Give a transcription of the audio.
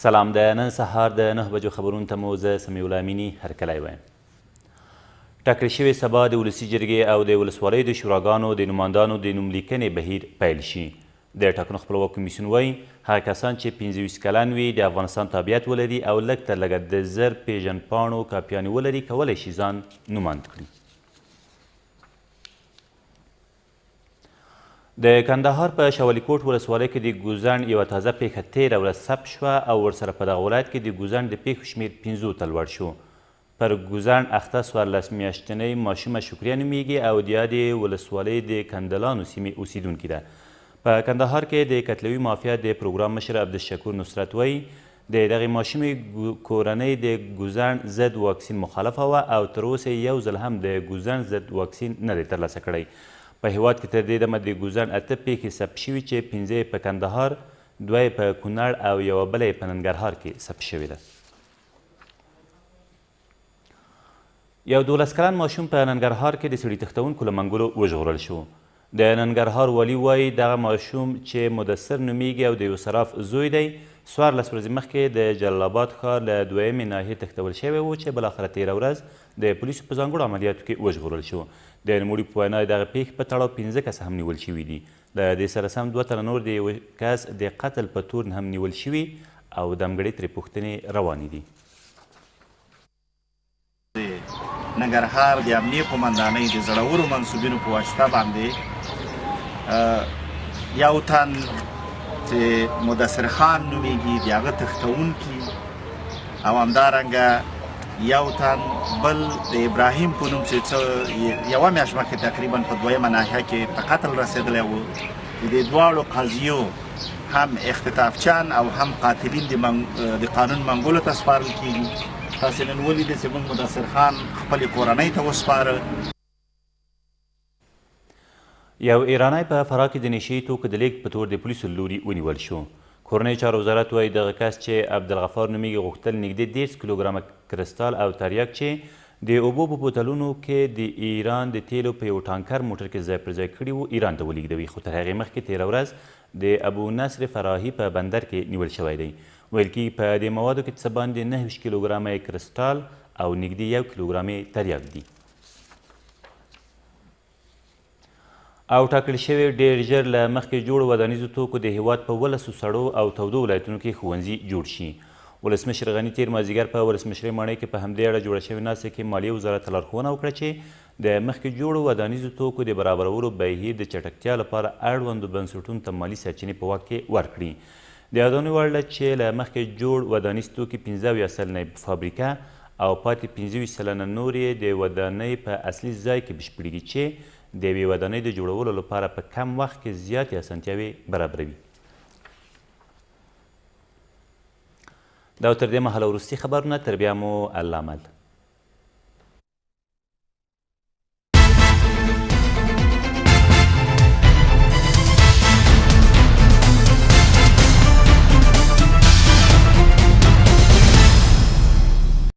سلام، د نن سهار د 9 بجو خبرونو ته مو زه سمیع الله امیني هرکلی وایم. ټاکل شوې سبا د ولسي جرګې او د ولسوالیو د شوراګانو د نوماندانو د نوملیکنې بهیر پیل شي. د ټاکنو خپلواک کمیسیون وایي هغه کسان چې 25 کلن وي، د افغانستان تابعیت ولري او لږ تر لږه د زر پیژندپاڼو کاپیانې ولري، کولی شي ځان نوماند کړي. د کندهار په شوالیکوټ ولسوالۍ کې د ګوزڼ یوه تازه پیښه تېره ورځ ثبت شوه او ورسره په دغه ولایت کې د ګوزڼ د پیښو شمېر 5 ته لوړ شو. پر ګوزڼ اخته 14 میاشتنۍ ماشومه شکریه نومیږي او د یادې ولسوالۍ د کندلانو سیمې اوسیدونکې ده. په کندهار کې د کتلوي مافیا د پروګرام مشر عبدالشکور نصرت وایي د دغې ماشومې کورنۍ د ګوزڼ ضد واکسین مخالفه وه او تر اوسه یو ځل هم د ګوزڼ ضد واکسین نه دی ترلاسه کړی. په هیواد کې تر دې دمه د ګوزڼ 8 پیښې ثبت شوي چې 5 یې په کندهار، 2 یې په کونړ او یوه بله یې په ننګرهار کې ثبت شوې ده. یو 12 کلن ماشوم په ننګرهار کې د سړي تښتونکو له منګولو وژغورل شو. د ننګرهار والي وایي دغه ماشوم چې مدثر نومیږي او د یو صراف زوی دی 14 ورځې مخکې د جلال آباد ښار له 2مې ناحیې تښتول شوی و چې بالاخره تېره ورځ د پولیسو په ځانګړو عملیاتو کې وژغورل شو. د نوموړي په وینا دغه پیښې په تړاو 15 کسه هم نیول شوي دي. له دې سره سم 2 تنه نور د یو کس د قتل په تور هم نیول شوي او دمګړۍ ترې پوښتنې روانې دي. ننګرهار د امنیې قومندانۍ د زړورو منصوبینو په واسطه باندې یو تن چې مدثر خان نومیږي د هغه تښتونکي او همدارنګه یو تن بل د ابراهیم په نوم چې یوه میاشت مخکې تقریبا په 2مه ناحیه کې په قتل رسېدلی و. د دې دواړو قضیو هم اختطافچیان او هم قاتلین د قانون منګولو ته سپارل کېږي. تاسې نن ولیدې چې موږ مدثر خان خپلې کورنۍ ته وسپاره. یو ایرانی په فراه کې د نشهیي توکو د لیږد په تور د پولیسو له لوري ونیول شو. کورنۍ چارو وزارت وایي دغه کس چې عبدالغفار نومیږي غوښتل نږدې 10 کیلوګرامه کرستال او تریاک چې د اوبو په بوتلونو کې د ایران د تیلو په یو ټانکر موټر کې ځای پر ځای کړي وو ایران ته ولېږدوي. خو تر هغې مخکې تېره ورځ د ابو نصر فراهي په بندر کې نیول شوی دی. ویل کېږي په دې موادو کې څه باندې 29 کیلوګرامه کرستال او نږدې 1 کیلوګرامې تریاک دي. او ټاکل شوی ډېر ژر له مخکې جوړو ودانیزو توکو د هیواد په 12 سړو او تودو ولایتونو کې ښوونځي جوړ شي. ولسمشر غني تېر مازدیګر په ولسمشرۍ ماڼۍ کې په همدې اړه جوړه شوې ناستې کې مالیې وزارت ته لارښوونه وکړه چې د مخکې جوړو ودانیزو توکو د برابرولو بهیر د چټکتیا لپاره اړوندو بنسټونو ته مالي سرچینې په واک کې ورکړي. د یادونې وړ ده چې له مخکې جوړ ودانیز توکي 15 سلنه په فابریکه او پاتې 25 سلنه نور یې د ودانۍ په اصلي ځای کې بشپړېږي چې د یوې ودانۍ د جوړولو لپاره په کم وخت کې زیاتې اسانتیاوې برابروي. دا تر دې مهاله وروستي خبرونه، تر بیا مو الله مل.